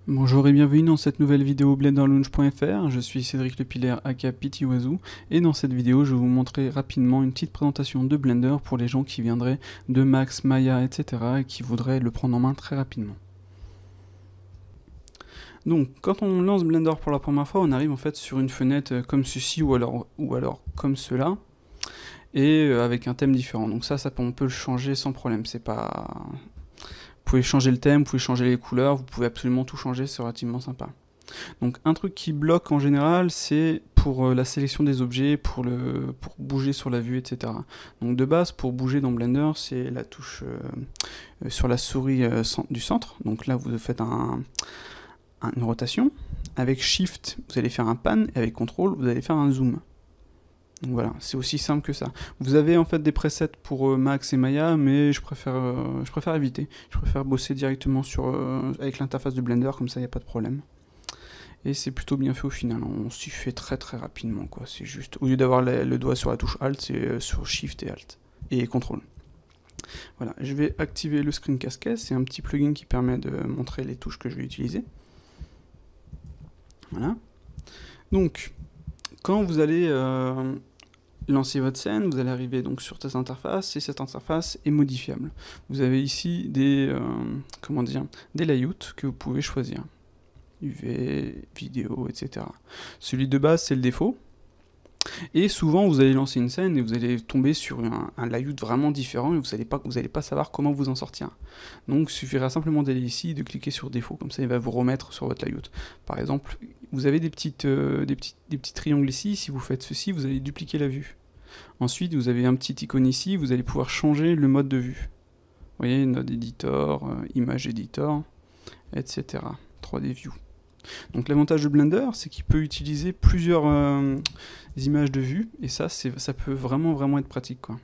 Bonjour et bienvenue dans cette nouvelle vidéo blenderlaunch.fr, je suis Cédric Lepiller aka Pitiwazoo et dans cette vidéo je vais vous montrer rapidement une petite présentation de Blender pour les gens qui viendraient de Max, Maya, etc. et qui voudraient le prendre en main très rapidement. Donc quand on lance Blender pour la première fois, on arrive en fait sur une fenêtre comme ceci ou alors comme cela et avec un thème différent. Donc ça on peut le changer sans problème, c'est pas... Vous pouvez changer le thème, vous pouvez changer les couleurs, vous pouvez absolument tout changer, c'est relativement sympa. Donc un truc qui bloque en général, c'est pour la sélection des objets, pour bouger sur la vue, etc. Donc de base, pour bouger dans Blender, c'est la touche sur la souris du centre. Donc là, vous faites une rotation. Avec Shift, vous allez faire un pan, et avec Control, vous allez faire un zoom. Donc voilà, c'est aussi simple que ça. Vous avez en fait des presets pour Max et Maya, mais je préfère éviter. Je préfère bosser directement avec l'interface de Blender, comme ça il n'y a pas de problème. Et c'est plutôt bien fait au final, on s'y fait très rapidement quoi. C'est juste, au lieu d'avoir le doigt sur la touche Alt, c'est sur Shift et Alt, et CTRL. Voilà, je vais activer le Screen Cascade, c'est un petit plugin qui permet de montrer les touches que je vais utiliser. Voilà. Donc, quand vous allez lancer votre scène, vous allez arriver donc sur cette interface, et cette interface est modifiable. Vous avez ici des layouts que vous pouvez choisir. UV, vidéo, etc. Celui de base, c'est le défaut. Et souvent, vous allez lancer une scène et vous allez tomber sur un layout vraiment différent et vous n'allez pas savoir comment vous en sortir. Donc, il suffira simplement d'aller ici et de cliquer sur défaut. Comme ça, il va vous remettre sur votre layout. Par exemple, vous avez des petits triangles ici. Si vous faites ceci, vous allez dupliquer la vue. Ensuite, vous avez un petit icône ici. Vous allez pouvoir changer le mode de vue. Vous voyez, Node Editor, Image Editor, etc. 3D View. Donc l'avantage de Blender, c'est qu'il peut utiliser plusieurs images de vue, et ça peut vraiment être pratique, quoi.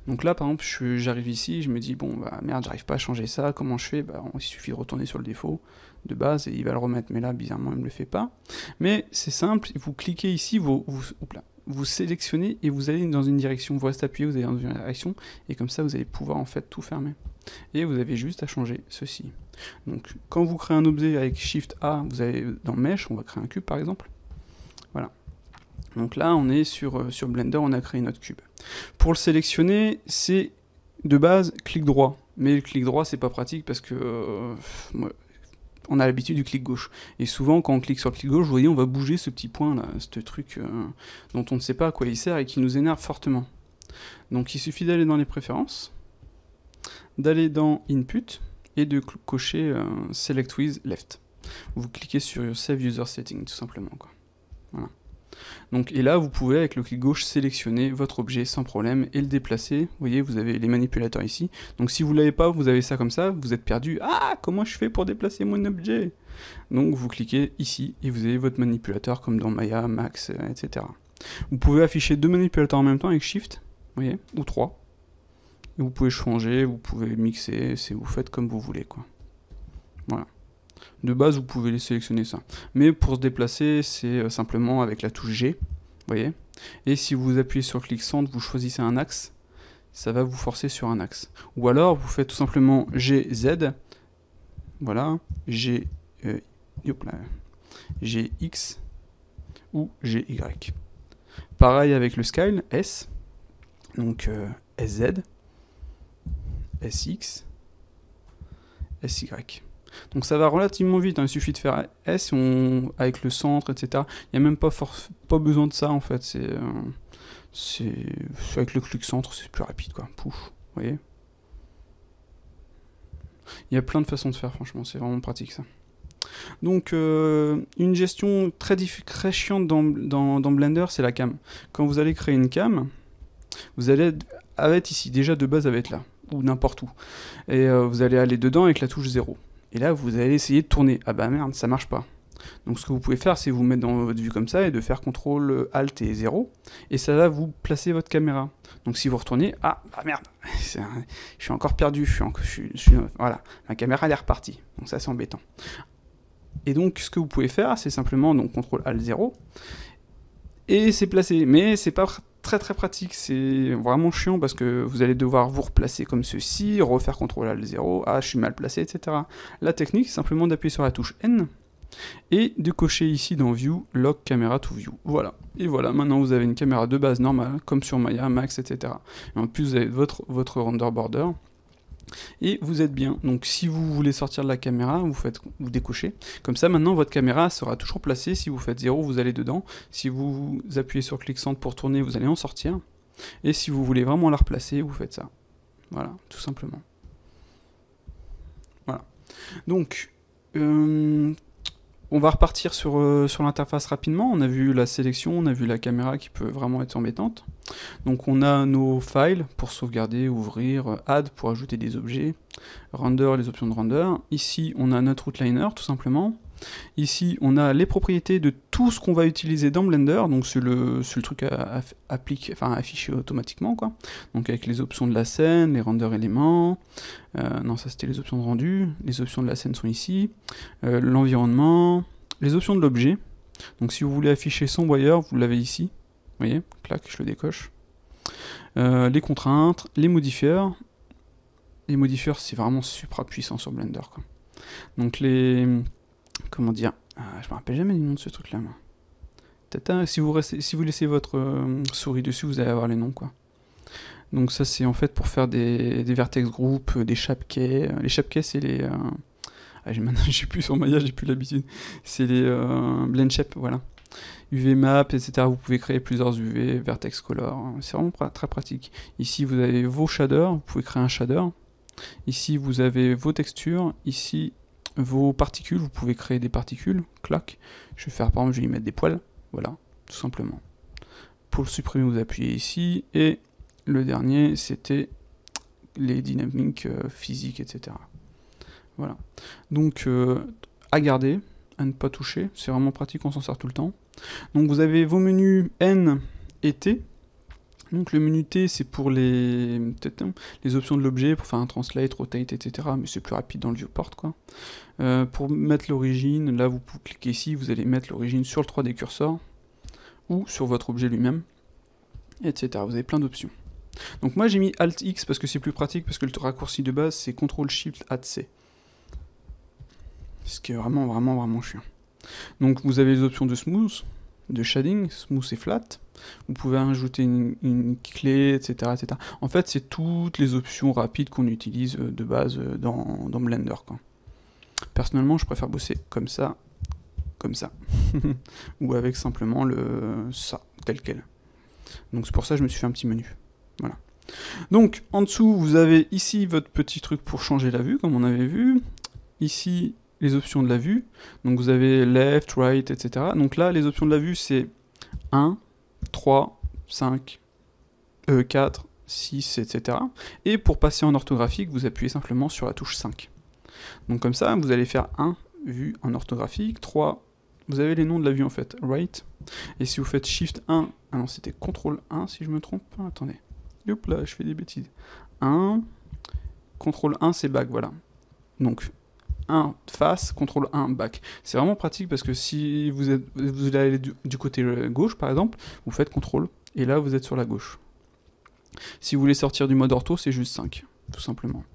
Donc là, par exemple, j'arrive ici, je me dis, bon, bah merde, j'arrive pas à changer ça, comment je fais? Bah, il suffit de retourner sur le défaut de base, et il va le remettre, mais là, bizarrement, il me le fait pas. Mais c'est simple, vous cliquez ici, vous sélectionnez, et vous allez dans une direction, vous restez appuyé, vous allez dans une direction, et comme ça, vous allez pouvoir, en fait, tout fermer. Et vous avez juste à changer ceci. Donc quand vous créez un objet avec Shift A, vous allez dans Mesh, on va créer un cube par exemple. Voilà. Donc là on est sur Blender, on a créé notre cube. Pour le sélectionner, c'est de base clic droit. Mais le clic droit c'est pas pratique parce que on a l'habitude du clic gauche. Et souvent quand on clique sur le clic gauche, vous voyez on va bouger ce petit point là, ce truc dont on ne sait pas à quoi il sert et qui nous énerve fortement. Donc il suffit d'aller dans les préférences, d'aller dans Input, et de cocher Select with Left. Vous cliquez sur Save User Setting, tout simplement, quoi. Voilà. Donc, et là, vous pouvez, avec le clic gauche, sélectionner votre objet sans problème et le déplacer. Vous voyez, vous avez les manipulateurs ici. Donc, si vous ne l'avez pas, vous avez ça comme ça, vous êtes perdu. Ah, comment je fais pour déplacer mon objet? Donc, vous cliquez ici et vous avez votre manipulateur comme dans Maya, Max, etc. Vous pouvez afficher deux manipulateurs en même temps avec Shift, vous voyez, ou trois. Et vous pouvez changer, vous pouvez mixer, vous faites comme vous voulez, quoi. Voilà. De base, vous pouvez les sélectionner ça. Mais pour se déplacer, c'est simplement avec la touche G, vous voyez. Et si vous appuyez sur le clic centre, vous choisissez un axe, ça va vous forcer sur un axe. Ou alors, vous faites tout simplement GZ, voilà, GX ou GY. Pareil avec le scale, S, donc SZ, SX, SY. Donc ça va relativement vite, hein. Il suffit de faire S avec le centre, etc. Il n'y a même pas besoin de ça en fait, c'est avec le clic centre, c'est plus rapide quoi. Pouf, vous voyez. Il y a plein de façons de faire, franchement, c'est vraiment pratique ça. Donc une gestion très chiante dans Blender, c'est la cam. Quand vous allez créer une cam, vous allez être ici, déjà de base elle va être là, ou n'importe où. Et vous allez aller dedans avec la touche 0. Et là, vous allez essayer de tourner. Ah bah merde, ça marche pas. Donc ce que vous pouvez faire, c'est vous mettre dans votre vue comme ça et de faire CTRL, ALT et 0. Et ça va vous placer votre caméra. Donc si vous retournez, ah bah merde, je suis encore perdu. Voilà, ma caméra elle est repartie. Donc ça c'est embêtant. Et donc ce que vous pouvez faire, c'est simplement donc CTRL, ALT, 0. Et c'est placé. Mais c'est pas très très pratique, c'est vraiment chiant parce que vous allez devoir vous replacer comme ceci, refaire CTRL-Alt-0, ah je suis mal placé, etc. La technique, c'est simplement d'appuyer sur la touche N, et de cocher ici dans View, Lock Camera to View. Voilà. Et voilà, maintenant vous avez une caméra de base normale, comme sur Maya, Max, etc. Et en plus, vous avez votre render border. Et vous êtes bien. Donc si vous voulez sortir de la caméra, vous décochez. Comme ça, maintenant, votre caméra sera toujours placée. Si vous faites 0, vous allez dedans. Si vous appuyez sur clic centre pour tourner, vous allez en sortir. Et si vous voulez vraiment la replacer, vous faites ça. Voilà, tout simplement. Voilà. Donc, on va repartir sur l'interface rapidement. On a vu la sélection, on a vu la caméra qui peut vraiment être embêtante. Donc on a nos files pour sauvegarder, ouvrir, add pour ajouter des objets, render, les options de render. Ici on a notre outliner tout simplement. Ici on a les propriétés de tout ce qu'on va utiliser dans Blender, donc c'est le truc à afficher automatiquement quoi. Donc avec les options de la scène, les render éléments, non ça c'était les options de rendu, les options de la scène sont ici, l'environnement, les options de l'objet. Donc si vous voulez afficher son wire, vous l'avez ici. Vous voyez, clac, je le décoche. Les contraintes, les modifieurs. Les modifieurs, c'est vraiment supra puissant sur Blender, quoi. Donc les... Comment dire, je me rappelle jamais du nom de ce truc-là, moi. Peut-être, si vous laissez votre souris dessus, vous allez avoir les noms, quoi. Donc ça, c'est en fait pour faire des vertex group, des chapquets. Les chapquets, c'est les... maintenant, j'ai plus sur Maya, j'ai plus l'habitude. C'est les blend shape, voilà. UV map, etc. Vous pouvez créer plusieurs UV, vertex color, c'est vraiment très pratique. Ici vous avez vos shaders, vous pouvez créer un shader. Ici vous avez vos textures, ici vos particules, vous pouvez créer des particules, clac. Je vais faire par exemple, je vais y mettre des poils, voilà, tout simplement. Pour le supprimer, vous appuyez ici, et le dernier c'était les dynamiques physiques, etc. Voilà. Donc à garder, à ne pas toucher, c'est vraiment pratique, on s'en sert tout le temps. Donc vous avez vos menus N et T. Donc le menu T c'est pour les options de l'objet, pour faire un translate, rotate, etc. Mais c'est plus rapide dans le viewport quoi. Pour mettre l'origine, là vous cliquez ici, vous allez mettre l'origine sur le 3D cursor ou sur votre objet lui-même, etc. Vous avez plein d'options. Donc moi j'ai mis Alt X parce que c'est plus pratique, parce que le raccourci de base c'est CTRL SHIFT AD C. Ce qui est vraiment chiant. Donc vous avez les options de smooth, de shading, smooth et flat. Vous pouvez ajouter une clé, etc., etc. En fait, c'est toutes les options rapides qu'on utilise de base dans Blender, quoi. Personnellement, je préfère bosser comme ça, ou avec simplement ça, tel quel. Donc c'est pour ça que je me suis fait un petit menu. Voilà. Donc en dessous, vous avez ici votre petit truc pour changer la vue, comme on avait vu. Ici, les options de la vue, donc vous avez left, right, etc. Donc là, les options de la vue, c'est 1, 3, 5, 4, 6, etc. Et pour passer en orthographique, vous appuyez simplement sur la touche 5. Donc comme ça, vous allez faire 1, vue en orthographique, 3, vous avez les noms de la vue en fait, right. Et si vous faites Shift 1, ah non, c'était CTRL 1 si je me trompe pas, attendez. Hop là, je fais des bêtises. 1, CTRL 1, c'est back, voilà. Donc, 1 face, CTRL 1 back. C'est vraiment pratique parce que si vous allez aller du côté gauche par exemple, vous faites CTRL et là vous êtes sur la gauche. Si vous voulez sortir du mode ortho, c'est juste 5, tout simplement.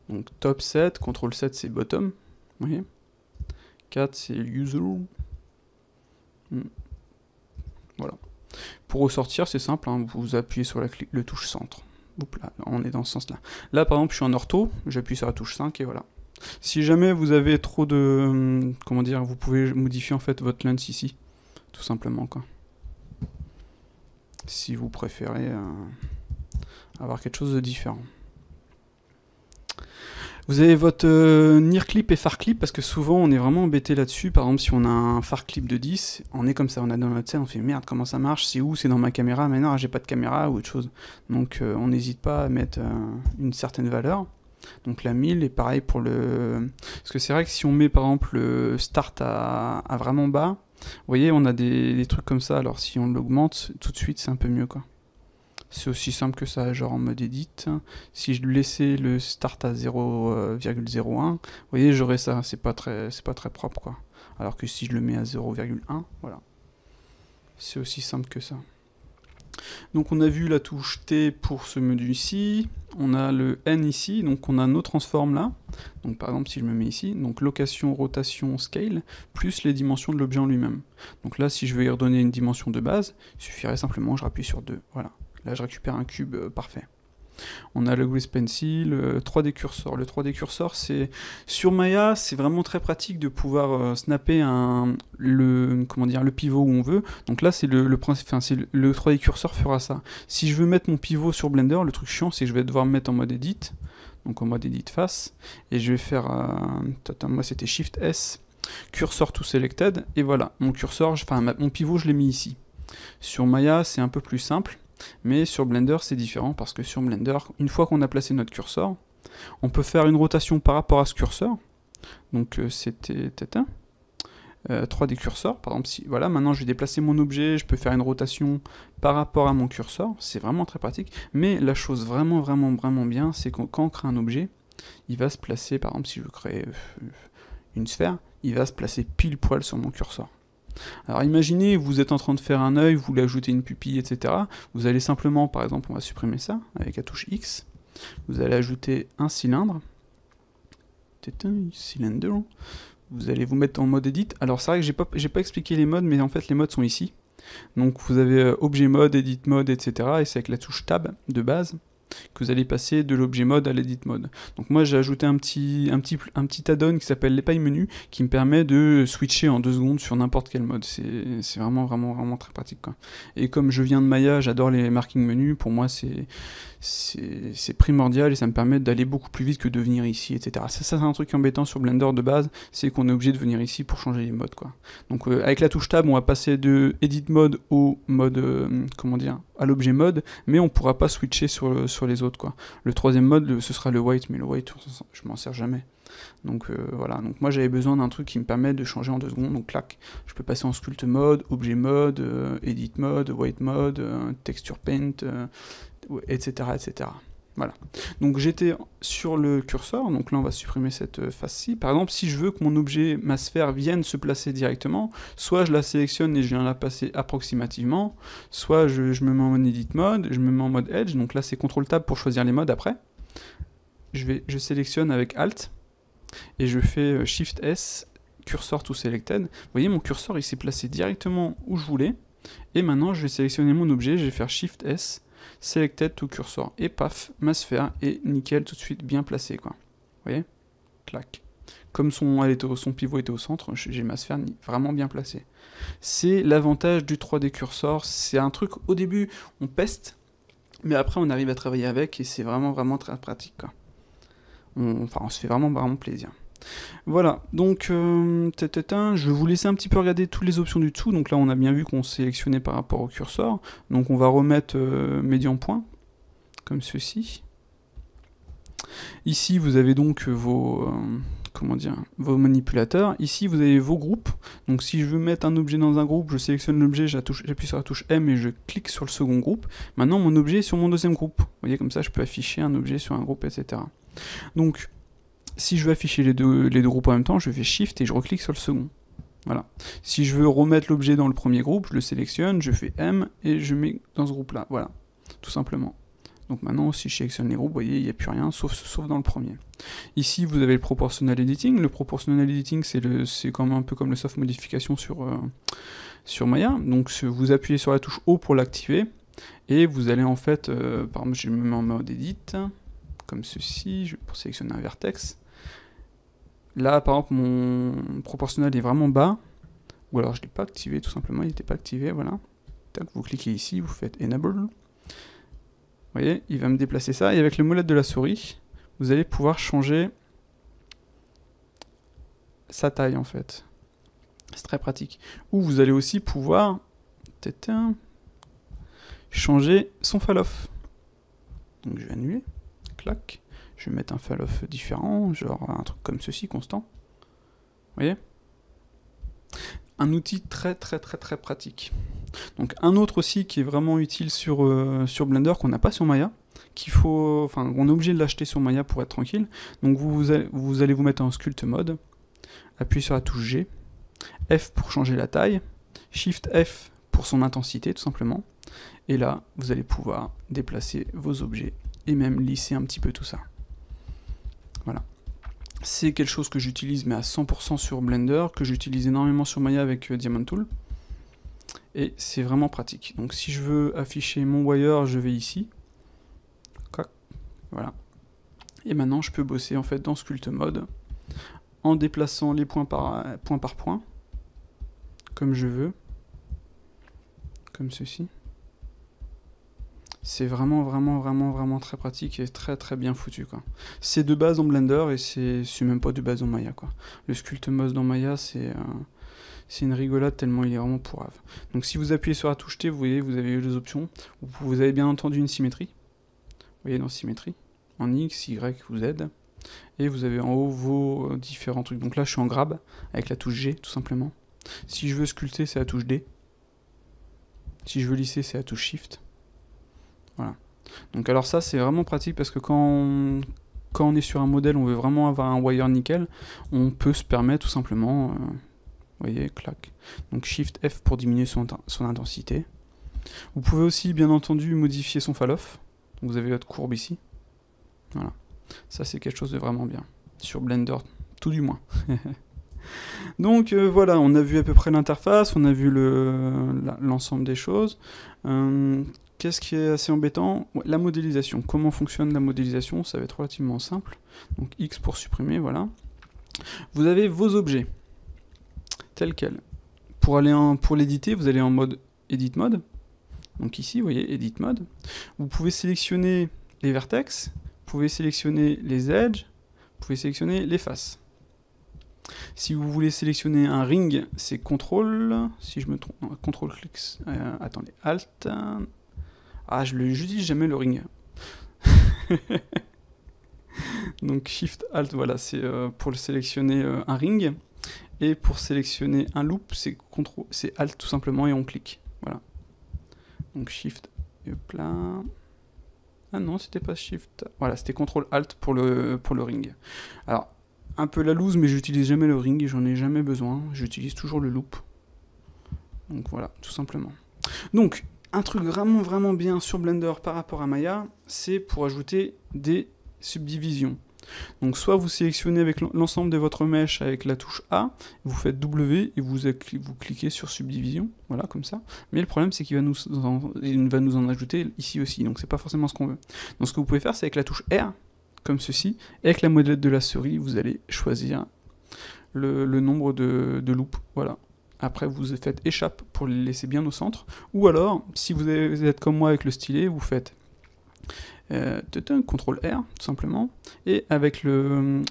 Donc top 7, CTRL 7 c'est bottom, vous voyez. 4 c'est user. Voilà. Pour ressortir, c'est simple, hein, vous appuyez sur le touche centre. Hop là, on est dans ce sens-là. Là par exemple, je suis en ortho, j'appuie sur la touche 5 et voilà. Si jamais vous avez trop de... comment dire, vous pouvez modifier en fait votre lens ici, tout simplement quoi. Si vous préférez avoir quelque chose de différent. Vous avez votre near clip et far clip, parce que souvent on est vraiment embêté là-dessus. Par exemple, si on a un far clip de 10, on est comme ça, on a dans notre scène, on fait merde, comment ça marche, c'est où, c'est dans ma caméra, mais non, j'ai pas de caméra ou autre chose. Donc on n'hésite pas à mettre une certaine valeur. Donc la 1000 est pareil pour le... Parce que c'est vrai que si on met par exemple le start à vraiment bas, vous voyez, on a des trucs comme ça, alors si on l'augmente, tout de suite c'est un peu mieux quoi. C'est aussi simple que ça, genre en mode edit. Si je laissais le start à 0,01, vous voyez, j'aurais ça, c'est pas très propre quoi. Alors que si je le mets à 0,1, voilà. C'est aussi simple que ça. Donc on a vu la touche T pour ce menu ici, on a le N ici, donc on a nos transforms là. Donc par exemple si je me mets ici, donc location, rotation, scale, plus les dimensions de l'objet en lui-même. Donc là si je veux y redonner une dimension de base, il suffirait simplement je rappuie sur 2, voilà. Là je récupère un cube parfait. On a le Grease Pencil, 3D Cursor. Le 3D Cursor, c'est sur Maya, c'est vraiment très pratique de pouvoir snapper le pivot où on veut. Donc là, c'est le 3D Cursor fera ça. Si je veux mettre mon pivot sur Blender, le truc chiant, c'est que je vais devoir me mettre en mode Edit, donc en mode Edit Face, et je vais faire, moi c'était Shift S, Cursor to Selected, et voilà, mon cursor, mon pivot, je l'ai mis ici. Sur Maya, c'est un peu plus simple. Mais sur Blender, c'est différent parce que sur Blender, une fois qu'on a placé notre curseur, on peut faire une rotation par rapport à ce curseur. Donc c'était 3D curseur, par exemple, si voilà, maintenant je vais déplacer mon objet, je peux faire une rotation par rapport à mon curseur, c'est vraiment très pratique. Mais la chose vraiment bien, c'est que quand on crée un objet, il va se placer, par exemple, si je veux créer une sphère, il va se placer pile poil sur mon curseur. Alors imaginez, vous êtes en train de faire un œil, vous voulez ajouter une pupille, etc. Vous allez simplement, par exemple, on va supprimer ça, avec la touche X. Vous allez ajouter un cylindre. Cylinder. Vous allez vous mettre en mode Edit. Alors c'est vrai que j'ai pas expliqué les modes, mais en fait les modes sont ici. Donc vous avez Objet Mode, Edit Mode, etc. Et c'est avec la touche Tab de base que vous allez passer de l'objet mode à l'edit mode. Donc moi j'ai ajouté un petit add-on qui s'appelle les pailles menu qui me permet de switcher en 2 secondes sur n'importe quel mode. C'est vraiment très pratique, quoi. Et comme je viens de Maya, j'adore les marking menus, pour moi c'est primordial et ça me permet d'aller beaucoup plus vite que de venir ici, etc. Ça c'est un truc embêtant sur Blender de base, c'est qu'on est obligé de venir ici pour changer les modes, quoi. Donc avec la touche tab on va passer de edit mode au mode, à l'objet mode, mais on pourra pas switcher sur les autres, quoi. Le troisième mode, ce sera le white, mais le white, je m'en sers jamais. Donc voilà, donc moi j'avais besoin d'un truc qui me permet de changer en 2 secondes, donc clac, je peux passer en sculpt mode, objet mode, edit mode, white mode, texture paint, etc. Voilà. Donc j'étais sur le curseur, donc là on va supprimer cette face-ci. Par exemple, si je veux que mon objet, ma sphère, vienne se placer directement, soit je la sélectionne et je viens la passer approximativement, soit je me mets en mode edit mode, je me mets en mode edge, donc là c'est CTRL Tab pour choisir les modes après. Je sélectionne avec Alt, et je fais Shift S, Cursor to Selected. Vous voyez, mon curseur il s'est placé directement où je voulais, et maintenant je vais sélectionner mon objet, je vais faire Shift S, Selected to Cursor, et paf, ma sphère est nickel, tout de suite bien placée, quoi. Vous voyez, clac. Comme son pivot était au centre, j'ai ma sphère vraiment bien placée. C'est l'avantage du 3D Cursor, c'est un truc, au début, on peste, mais après on arrive à travailler avec, et c'est vraiment très pratique, quoi. On se fait vraiment plaisir. Voilà, donc je vais vous laisser un petit peu regarder toutes les options du dessous. Donc là on a bien vu qu'on sélectionnait par rapport au curseur. Donc on va remettre médian point, comme ceci. Ici vous avez donc vos manipulateurs. Ici vous avez vos groupes. Donc si je veux mettre un objet dans un groupe, je sélectionne l'objet, j'appuie sur la touche M et je clique sur le second groupe. Maintenant mon objet est sur mon deuxième groupe. Vous voyez, comme ça je peux afficher un objet sur un groupe, etc. Donc si je veux afficher les deux groupes en même temps, je fais Shift et je reclique sur le second. Voilà. Si je veux remettre l'objet dans le premier groupe, je le sélectionne, je fais M et je mets dans ce groupe-là. Voilà, tout simplement. Donc maintenant, si je sélectionne les groupes, vous voyez, il n'y a plus rien, sauf dans le premier. Ici, vous avez le Proportional Editing. Le Proportional Editing, c'est un peu comme le Soft Modification sur Maya. Donc vous appuyez sur la touche O pour l'activer, et vous allez en fait, par exemple, je me mets en mode Edit, comme ceci, pour sélectionner un vertex. Là, par exemple, mon proportionnel est vraiment bas, ou alors je ne l'ai pas activé, tout simplement, il n'était pas activé, voilà. Tac, vous cliquez ici, vous faites Enable. Vous voyez, il va me déplacer ça, et avec le molette de la souris, vous allez pouvoir changer sa taille, en fait. C'est très pratique. Ou vous allez aussi pouvoir changer son fall-off. Donc je vais annuler, clac. Je vais mettre un fall-off différent, genre un truc comme ceci, constant. Vous voyez? Un outil très pratique. Donc un autre aussi qui est vraiment utile sur Blender, qu'on n'a pas sur Maya, on est obligé de l'acheter sur Maya pour être tranquille. Donc vous allez vous mettre en Sculpt Mode, appuyez sur la touche G, F pour changer la taille, Shift F pour son intensité tout simplement, Et là, vous allez pouvoir déplacer vos objets et même lisser un petit peu tout ça. Voilà. C'est quelque chose que j'utilise mais à 100% sur Blender, que j'utilise énormément sur Maya avec Diamond Tool. Et c'est vraiment pratique. Donc si je veux afficher mon wire, je vais ici. Voilà. Et maintenant je peux bosser en fait dans Sculpt Mode en déplaçant les points par point, comme je veux, comme ceci. C'est vraiment très pratique et très bien foutu, quoi. C'est de base en Blender et c'est même pas de base en Maya, quoi. Le Sculpt Mode dans Maya, c'est une rigolade tellement il est vraiment pourrave. Donc si vous appuyez sur la touche T, vous voyez, vous avez deux options. Vous avez bien entendu une symétrie. Vous voyez dans symétrie, en X, Y ou Z. Et vous avez en haut vos différents trucs. Donc là, je suis en grab avec la touche G, tout simplement. Si je veux sculpter, c'est la touche D. Si je veux lisser, c'est la touche Shift. Voilà. Donc alors ça, c'est vraiment pratique parce que quand on est sur un modèle, on veut vraiment avoir un wire nickel, on peut se permettre tout simplement, vous voyez, clac. Donc Shift F pour diminuer son intensité. Vous pouvez aussi, bien entendu, modifier son fall-off. Vous avez votre courbe ici. Voilà. Ça, c'est quelque chose de vraiment bien. Sur Blender, tout du moins. Donc voilà, on a vu à peu près l'interface, on a vu l'ensemble des choses. Qu'est-ce qui est assez embêtant? La modélisation. Comment fonctionne la modélisation? Ça va être relativement simple. Donc X pour supprimer, voilà. Vous avez vos objets, tels quels. Pour l'éditer, vous allez en mode Edit Mode. Donc ici, vous voyez, Edit Mode. Vous pouvez sélectionner les vertex, vous pouvez sélectionner les edges, vous pouvez sélectionner les faces. Si vous voulez sélectionner un ring, c'est CTRL, si je me trompe, non, CTRL clic, attendez, Alt, ah, je n'utilise jamais le ring. Donc Shift Alt, voilà, c'est pour sélectionner un ring, et pour sélectionner un loop, c'est Alt tout simplement, et on clique, voilà. Donc Shift, hop là. Ah non, c'était pas Shift, voilà, c'était CTRL Alt pour le ring. Alors, un peu la loose, mais j'utilise jamais le ring, j'en ai jamais besoin, j'utilise toujours le loop. Donc voilà, tout simplement. Donc, un truc vraiment bien sur Blender par rapport à Maya, c'est pour ajouter des subdivisions. Donc soit vous sélectionnez avec l'ensemble de votre mesh avec la touche A, vous faites W et vous cliquez sur subdivision, voilà, comme ça. Mais le problème, c'est qu'il va nous en ajouter ici aussi, donc c'est pas forcément ce qu'on veut. Donc ce que vous pouvez faire, c'est avec la touche R, comme ceci, et avec la molette de la souris, vous allez choisir le nombre de loops, voilà. Après, vous faites échappe pour les laisser bien au centre, ou alors, si vous êtes comme moi avec le stylet, vous faites CTRL R, tout simplement, et avec le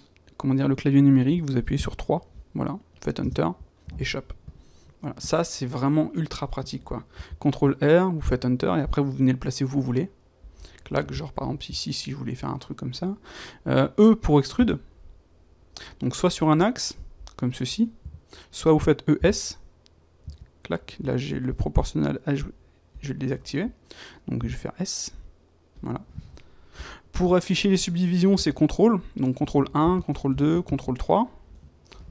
clavier numérique, vous appuyez sur 3, voilà, vous faites Enter, échappe. Voilà, ça c'est vraiment ultra pratique, quoi. CTRL R, vous faites Enter, et après vous venez le placer où vous voulez. Clac, genre par exemple ici, si je voulais faire un truc comme ça. E pour extrude, donc soit sur un axe, comme ceci, soit vous faites ES, clac, là j'ai le proportionnel, je vais le désactiver, donc je vais faire S, voilà. Pour afficher les subdivisions, c'est CTRL, donc CTRL 1, CTRL 2, CTRL 3.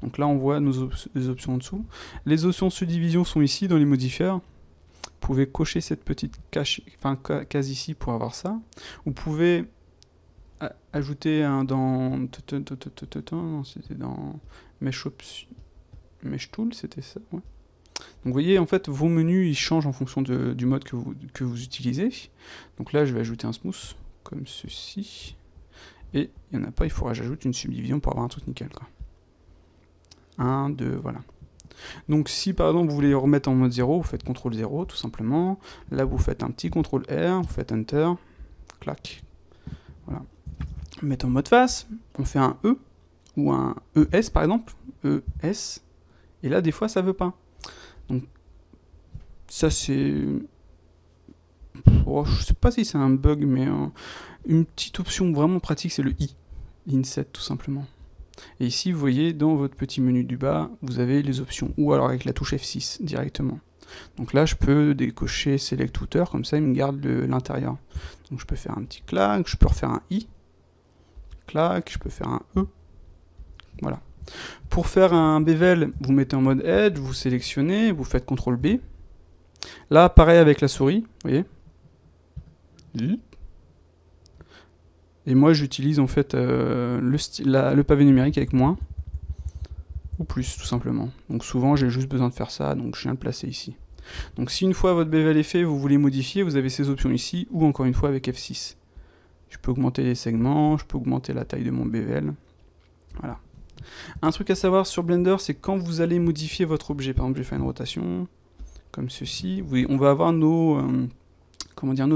Donc là, on voit les options en dessous. Les options de subdivision sont ici, dans les modifiers. Vous pouvez cocher cette petite case ici pour avoir ça. Vous pouvez ajouter dans... Non, c'était dans Mesh Tool, c'était ça, ouais. Donc vous voyez, en fait, vos menus, ils changent en fonction du mode que vous utilisez. Donc là, je vais ajouter un smooth, comme ceci, et il n'y en a pas, il faudra que j'ajoute une subdivision pour avoir un truc nickel, quoi. 1, 2, voilà. Donc si par exemple vous voulez remettre en mode 0, vous faites CTRL 0 tout simplement, là vous faites un petit CTRL R, vous faites Enter, clac, voilà. Mettre en mode face, on fait un E, ou un ES par exemple, ES, et là des fois ça veut pas. Donc ça c'est... Oh, je sais pas si c'est un bug, mais une petite option vraiment pratique, c'est le I, l'Inset tout simplement. Et ici, vous voyez, dans votre petit menu du bas, vous avez les options, ou alors avec la touche F6 directement. Donc là, je peux décocher Select Footer, comme ça, il me garde l'intérieur. Donc je peux faire un petit clac, je peux refaire un I, clac, je peux faire un E, voilà. Pour faire un bevel, vous mettez en mode Edge, vous sélectionnez, vous faites CTRL B. Là, pareil avec la souris, vous voyez. Et moi, j'utilise en fait le pavé numérique avec moins ou plus, tout simplement. Donc souvent, j'ai juste besoin de faire ça, donc je viens le placer ici. Donc si une fois votre bevel est fait, vous voulez modifier, vous avez ces options ici, ou encore une fois avec F6. Je peux augmenter les segments, je peux augmenter la taille de mon bevel. Voilà. Un truc à savoir sur Blender, c'est quand vous allez modifier votre objet. Par exemple, je vais faire une rotation, comme ceci. On va avoir nos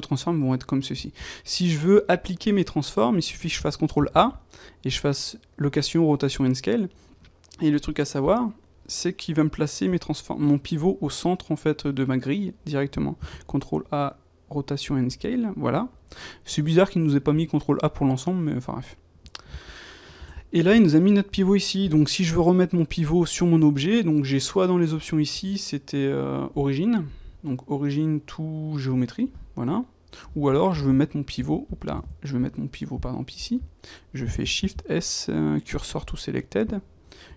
transforms vont être comme ceci. Si je veux appliquer mes transforms, il suffit que je fasse CTRL A, et je fasse location, rotation and scale. Et le truc à savoir, c'est qu'il va me placer mon pivot au centre en fait de ma grille directement. CTRL A, rotation and scale, voilà. C'est bizarre qu'il ne nous ait pas mis CTRL A pour l'ensemble, mais enfin bref. Et là, il nous a mis notre pivot ici. Donc si je veux remettre mon pivot sur mon objet, donc j'ai soit dans les options ici, c'était origine, donc origine to géométrie, voilà. Ou alors je veux mettre mon pivot, hop là, je veux mettre mon pivot par exemple ici. Je fais Shift S, cursor to selected.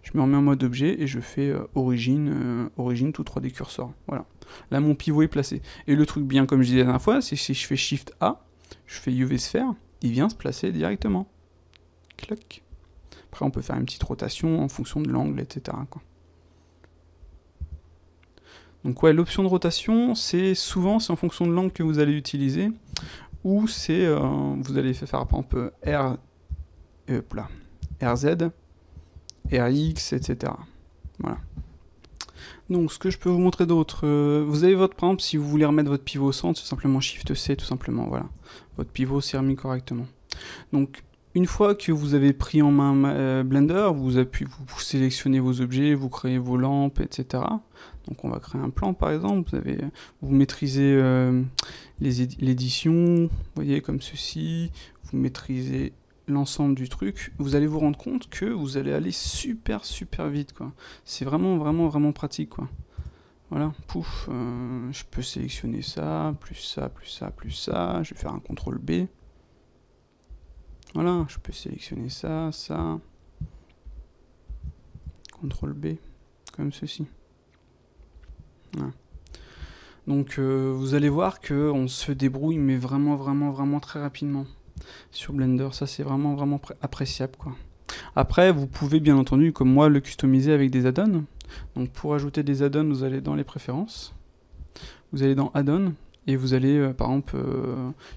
Je me remets en mode objet et je fais origine to 3D cursor. Voilà. Là, mon pivot est placé. Et le truc bien, comme je disais la dernière fois, c'est si je fais Shift A, je fais UV sphère, il vient se placer directement. Clac. Après, on peut faire une petite rotation en fonction de l'angle, etc., quoi. Donc ouais, l'option de rotation, souvent c'est en fonction de l'angle que vous allez utiliser, ou c'est vous allez faire par exemple RZ, RX, etc. Voilà. Donc ce que je peux vous montrer d'autre, vous avez par exemple, si vous voulez remettre votre pivot au centre, c'est simplement Shift C, tout simplement, voilà. Votre pivot s'est remis correctement. Donc une fois que vous avez pris en main Blender, vous sélectionnez vos objets, vous créez vos lampes, etc. Donc on va créer un plan par exemple, vous maîtrisez l'édition, vous voyez comme ceci, vous maîtrisez l'ensemble du truc, vous allez vous rendre compte que vous allez aller super vite, quoi. C'est vraiment pratique, quoi. Voilà, pouf, je peux sélectionner ça, plus ça, je vais faire un CTRL B. Voilà, je peux sélectionner ça, CTRL B, comme ceci. Voilà. Donc vous allez voir qu'on se débrouille, mais vraiment très rapidement sur Blender. Ça, c'est vraiment appréciable, quoi. Après, vous pouvez bien entendu, comme moi, le customiser avec des add-ons. Donc pour ajouter des add-ons, vous allez dans les préférences, vous allez dans add-ons, et vous allez par exemple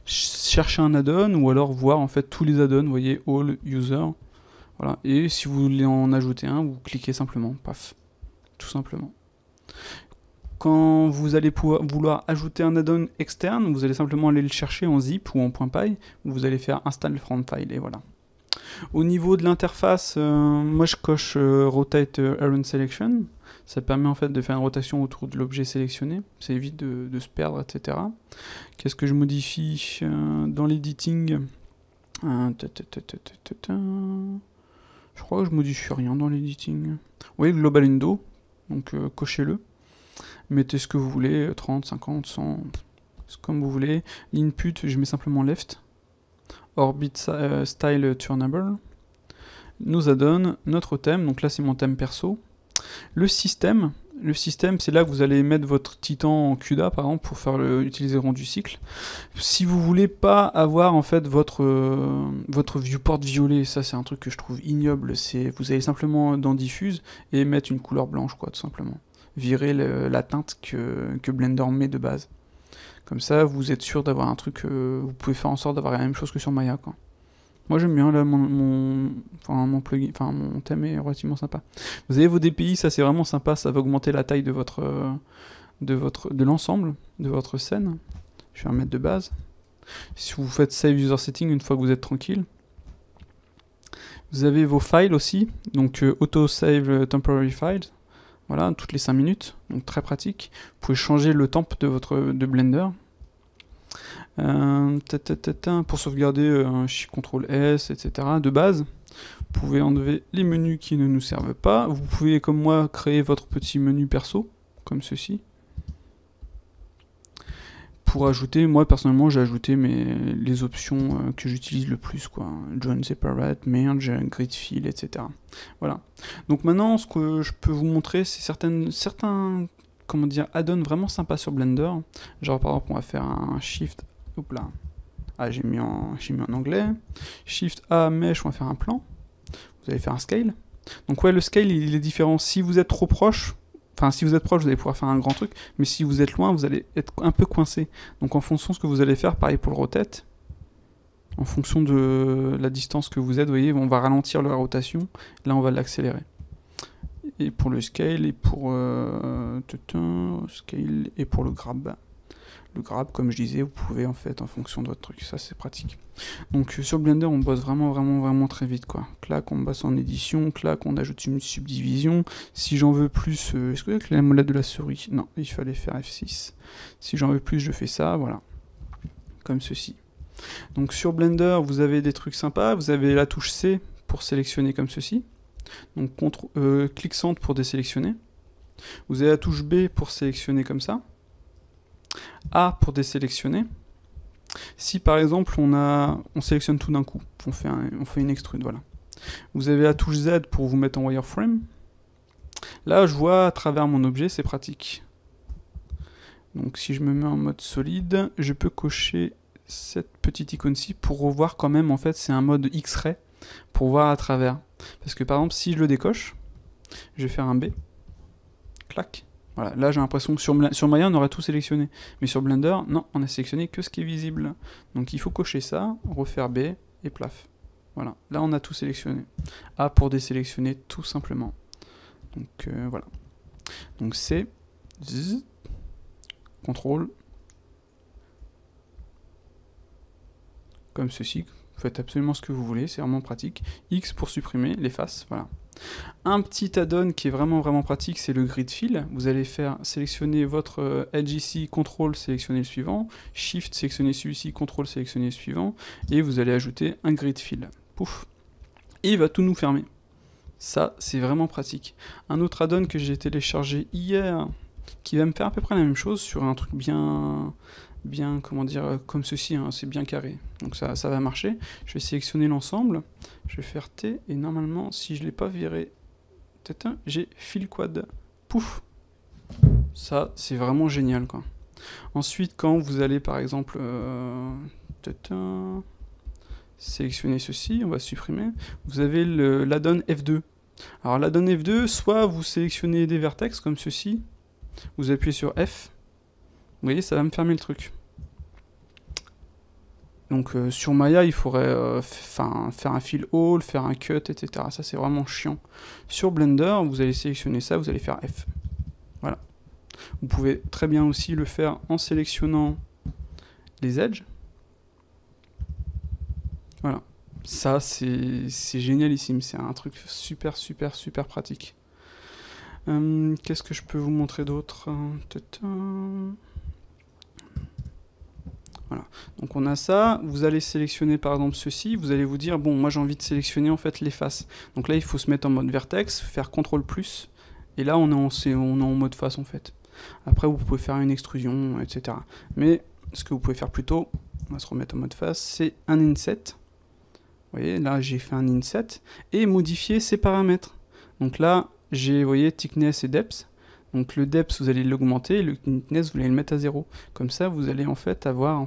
chercher un add-on, ou alors voir en fait tous les add-ons, vous voyez, all user, voilà. Et si vous voulez en ajouter un, vous cliquez simplement, paf, tout simplement. Quand vous allez vouloir ajouter un add-on externe, vous allez simplement aller le chercher en zip ou en .py, vous allez faire install from file, et voilà. Au niveau de l'interface, moi je coche Rotate Iron Selection. Ça permet en fait de faire une rotation autour de l'objet sélectionné. Ça évite de se perdre, etc. Qu'est-ce que je modifie dans l'editing? Je crois que je modifie rien dans l'editing. Oui, Global Window, donc cochez-le. Mettez ce que vous voulez, 30, 50, 100, comme vous voulez. L'input, je mets simplement left. Orbit Style Turnable, nos add-ons, notre thème, donc là c'est mon thème perso. Le système, c'est là que vous allez mettre votre titan en CUDA par exemple pour faire utiliser le rendu cycle. Si vous voulez pas avoir en fait votre viewport violet, ça c'est un truc que je trouve ignoble, vous allez simplement dans diffuse et mettre une couleur blanche, quoi, tout simplement. Virer la teinte que Blender met de base. Comme ça, vous êtes sûr d'avoir un truc, vous pouvez faire en sorte d'avoir la même chose que sur Maya, quoi. Moi j'aime bien, là, mon plugin, enfin mon thème est relativement sympa. Vous avez vos DPI, ça c'est vraiment sympa, ça va augmenter la taille de l'ensemble de votre scène. Je vais remettre de base. Si vous faites Save User Setting une fois que vous êtes tranquille. Vous avez vos files aussi, donc Auto Save Temporary Files. Voilà, toutes les 5 minutes, donc très pratique. Vous pouvez changer le temp de Blender. Pour sauvegarder, CTRL S, etc. de base. Vous pouvez enlever les menus qui ne nous servent pas. Vous pouvez, comme moi, créer votre petit menu perso, comme ceci. Pour ajouter, moi personnellement j'ai ajouté les options que j'utilise le plus, quoi. Join Separate, Merge, Grid Fill, etc. Voilà. Donc maintenant ce que je peux vous montrer c'est certains comment dire, add-on vraiment sympa sur Blender. Genre par exemple on va faire un Shift, hop là, ah j'ai mis en anglais, Shift A Mesh, on va faire un plan, vous allez faire un scale. Donc ouais, le scale il est différent, si vous êtes trop proche, enfin si vous êtes proche vous allez pouvoir faire un grand truc, mais si vous êtes loin vous allez être un peu coincé. Donc en fonction de ce que vous allez faire, pareil pour le rotate, en fonction de la distance que vous êtes, vous voyez, on va ralentir la rotation, là on va l'accélérer. Et pour le scale, et pour scale, et pour le grab. Le grab, comme je disais, vous pouvez en fait en fonction de votre truc, ça c'est pratique. Donc sur Blender, on bosse vraiment très vite quoi. Clac, on bosse en édition, clac, on ajoute une subdivision. Si j'en veux plus, est-ce que avec la molette de la souris? Non, il fallait faire F6. Si j'en veux plus, je fais ça, voilà. Comme ceci. Donc sur Blender, vous avez des trucs sympas, vous avez la touche C pour sélectionner comme ceci. Donc clic centre pour désélectionner. Vous avez la touche B pour sélectionner comme ça. A pour désélectionner. Si par exemple on sélectionne tout d'un coup, on fait une extrude, voilà. Vous avez la touche Z pour vous mettre en wireframe. Là je vois à travers mon objet, c'est pratique. Donc si je me mets en mode solide, je peux cocher cette petite icône-ci pour revoir quand même, en fait c'est un mode X-ray pour voir à travers. Parce que par exemple si je le décoche, je vais faire un B, clac, voilà, là j'ai l'impression que sur Maya on aurait tout sélectionné, mais sur Blender, non, on a sélectionné que ce qui est visible. Donc il faut cocher ça, refaire B, et plaf. Voilà, là on a tout sélectionné. A pour désélectionner tout simplement. Donc voilà. Donc c'est CTRL, comme ceci, vous faites absolument ce que vous voulez, c'est vraiment pratique. X pour supprimer les faces, voilà. Un petit add-on qui est vraiment pratique, c'est le grid fill. Vous allez sélectionner votre edge ici, CTRL, sélectionner le suivant, Shift, sélectionner celui-ci, CTRL, sélectionner le suivant, et vous allez ajouter un grid fill. Pouf. Et il va tout nous fermer. Ça, c'est vraiment pratique. Un autre add-on que j'ai téléchargé hier, qui va me faire à peu près la même chose sur un truc bien comment dire, comme ceci, hein, c'est bien carré. Donc ça va marcher. Je vais sélectionner l'ensemble, je vais faire T, et normalement, si je ne l'ai pas viré, j'ai fill quad. Pouf. Ça, c'est vraiment génial, quoi. Ensuite, quand vous allez, par exemple, sélectionner ceci, on va supprimer, vous avez l'add-on F2. Alors l'add-on F2, soit vous sélectionnez des vertex comme ceci, vous appuyez sur F, vous voyez, ça va me fermer le truc. Donc sur Maya, il faudrait faire un fill all, faire un cut, etc. Ça c'est vraiment chiant. Sur Blender, vous allez sélectionner ça, vous allez faire F. Voilà. Vous pouvez très bien aussi le faire en sélectionnant les edges. Voilà. Ça c'est génialissime, c'est un truc super pratique. Qu'est-ce que je peux vous montrer d'autre? Voilà. Donc on a ça, vous allez sélectionner par exemple ceci, vous allez vous dire, bon, moi j'ai envie de sélectionner en fait les faces. Donc là il faut se mettre en mode vertex, faire CTRL+, et là on est en mode face en fait. Après vous pouvez faire une extrusion, etc. Mais ce que vous pouvez faire plutôt, on va se remettre en mode face, c'est un inset. Vous voyez, là j'ai fait un inset, et modifier ses paramètres. Donc là, j'ai, vous voyez, thickness et depth. Donc le depth, vous allez l'augmenter, le thickness, vous allez le mettre à 0. Comme ça, vous allez en fait avoir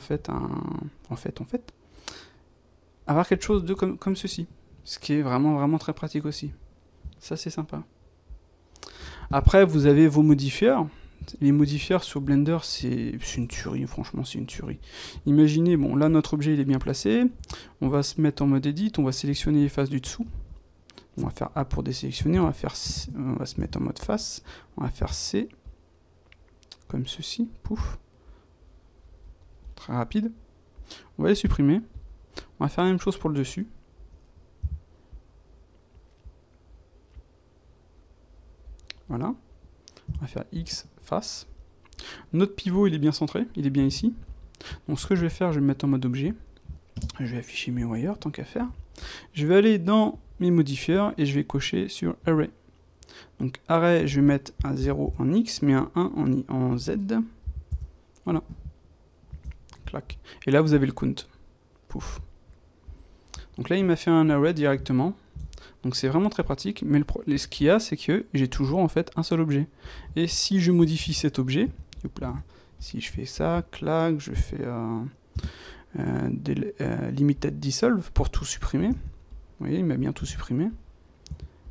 avoir quelque chose de comme ceci. Ce qui est vraiment très pratique aussi. Ça, c'est sympa. Après, vous avez vos modifieurs. Les modifieurs sur Blender, c'est une tuerie, franchement, c'est une tuerie. Imaginez, bon, là, notre objet, il est bien placé. On va se mettre en mode edit, on va sélectionner les faces du dessous. On va faire A pour désélectionner, on va se mettre en mode face, on va faire C, comme ceci, pouf, très rapide. On va les supprimer, on va faire la même chose pour le dessus. Voilà, on va faire X, face. Notre pivot, il est bien centré, il est bien ici. Donc ce que je vais faire, je vais me mettre en mode objet. Je vais afficher mes wires, tant qu'à faire. Je vais aller dans mes modifieurs et je vais cocher sur Array. Donc Array, je vais mettre un 0 en X, mais un 1 en Z. Voilà. Clac. Et là, vous avez le count. Pouf. Donc là, il m'a fait un Array directement. Donc c'est vraiment très pratique, mais ce qu'il y a, c'est que j'ai toujours en fait un seul objet. Et si je modifie cet objet, hop là, si je fais ça, clac, je fais limited dissolve pour tout supprimer. Vous voyez, il m'a bien tout supprimé.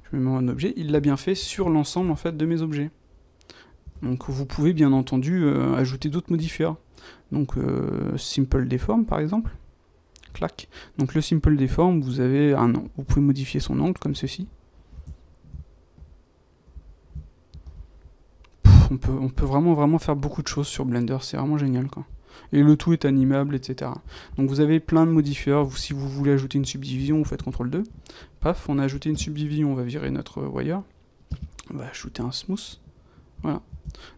Je me mets en objet, il l'a bien fait sur l'ensemble en fait de mes objets. Donc vous pouvez bien entendu ajouter d'autres modifiers. Donc simple deform par exemple. Clac. Donc le simple deform, vous avez un nom. Vous pouvez modifier son angle comme ceci. On peut vraiment faire beaucoup de choses sur Blender, c'est vraiment génial quoi. Et le tout est animable, etc. Donc vous avez plein de modifiers. Si vous voulez ajouter une subdivision, vous faites CTRL 2. Paf, on a ajouté une subdivision, on va virer notre wire. On va ajouter un smooth. Voilà.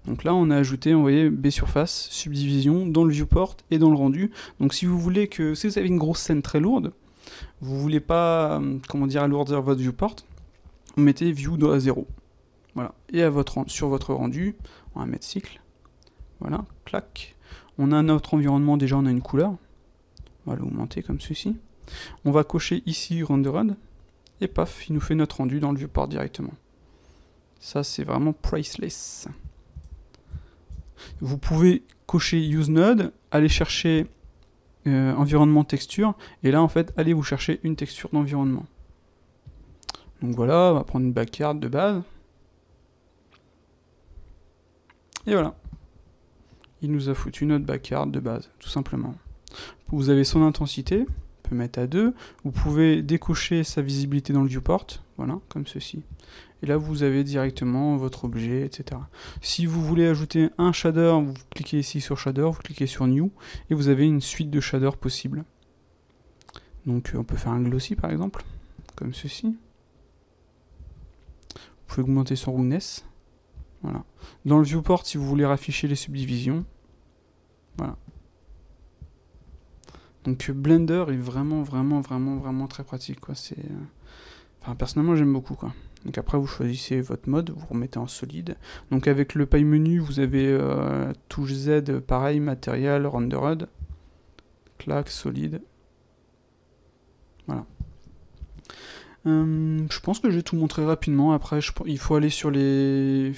Donc là, on a ajouté, vous voyez, B-surface, subdivision, dans le viewport et dans le rendu. Donc si vous voulez que, si vous avez une grosse scène très lourde, vous voulez pas, comment dire, alourdir votre viewport, vous mettez view à 0. Voilà. Et sur votre rendu, on va mettre cycle. Voilà, clac. On a notre environnement, déjà on a une couleur. On va l'augmenter comme ceci. On va cocher ici rendered. Et paf, il nous fait notre rendu dans le viewport directement. Ça, c'est vraiment priceless. Vous pouvez cocher Use Node, aller chercher environnement texture, et là, en fait, allez vous chercher une texture d'environnement. Donc voilà, on va prendre une backyard de base. Et voilà. Il nous a foutu notre backyard de base, tout simplement. Vous avez son intensité, on peut mettre à 2. Vous pouvez décocher sa visibilité dans le viewport, voilà, comme ceci. Et là, vous avez directement votre objet, etc. Si vous voulez ajouter un shader, vous cliquez ici sur shader, vous cliquez sur new, et vous avez une suite de shaders possibles. Donc on peut faire un glossy par exemple, comme ceci. Vous pouvez augmenter son roughness. Voilà. Dans le viewport, si vous voulez rafficher les subdivisions, voilà. Donc Blender est vraiment très pratique, quoi. Enfin, personnellement, j'aime beaucoup, quoi. Donc après, vous choisissez votre mode, vous remettez en solide. Donc avec le paille menu, vous avez touche Z, pareil, matériel, rendered, clac, solide. Voilà. Je pense que je vais tout montrer rapidement. Après, il faut aller sur les...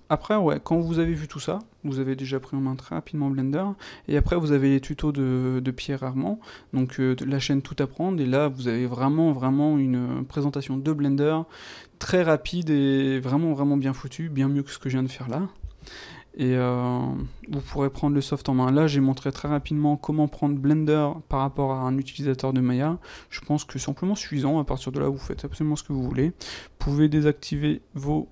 Après, ouais, quand vous avez vu tout ça, vous avez déjà pris en main très rapidement Blender. Et après, vous avez les tutos de Pierre Armand, donc de la chaîne Tout Apprendre. Et là, vous avez vraiment une présentation de Blender très rapide et vraiment bien foutue, bien mieux que ce que je viens de faire là. Et vous pourrez prendre le soft en main. Là, j'ai montré très rapidement comment prendre Blender par rapport à un utilisateur de Maya. Je pense que c'est amplement suffisant. À partir de là, vous faites absolument ce que vous voulez. Vous pouvez désactiver vos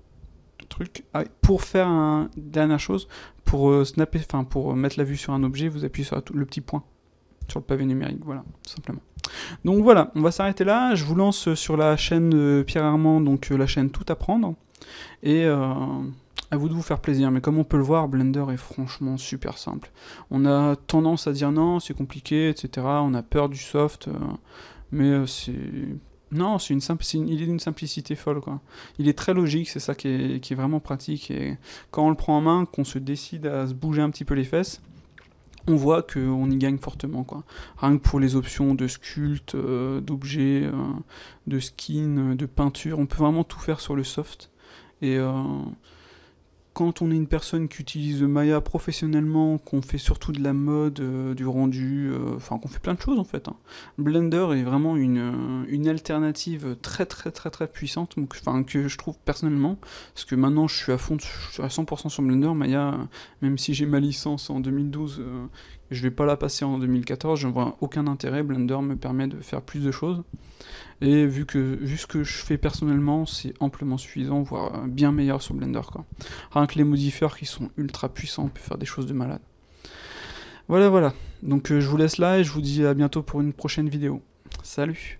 trucs. Ah, pour faire une dernière chose, pour snapper, enfin pour mettre la vue sur un objet, vous appuyez sur le petit point sur le pavé numérique. Voilà, tout simplement. Donc voilà, on va s'arrêter là. Je vous lance sur la chaîne de Pierre Armand, donc la chaîne Tout Apprendre. Et à vous de vous faire plaisir, mais comme on peut le voir, Blender est franchement super simple. On a tendance à dire non, c'est compliqué, etc. On a peur du soft, mais c'est... Non, il est d'une simplicité folle, quoi. Il est très logique, c'est ça qui est vraiment pratique, et quand on le prend en main, qu'on se décide à se bouger un petit peu les fesses, on voit qu'on y gagne fortement, quoi. Rien que pour les options de sculpte, d'objets, de skin, de peinture, on peut vraiment tout faire sur le soft. Et quand on est une personne qui utilise Maya professionnellement, qu'on fait surtout de la mode, du rendu, enfin qu'on fait plein de choses en fait, hein. Blender est vraiment une alternative très puissante, donc, que je trouve personnellement, parce que maintenant je suis à fond, je suis à 100% sur Blender. Maya, même si j'ai ma licence en 2012, je vais pas la passer en 2014, je ne vois aucun intérêt. Blender me permet de faire plus de choses. Et vu ce que je fais personnellement, c'est amplement suffisant, voire bien meilleur sur Blender, quoi. Rien que les modifiers qui sont ultra puissants, on peut faire des choses de malade. Voilà. Donc je vous laisse là et je vous dis à bientôt pour une prochaine vidéo. Salut!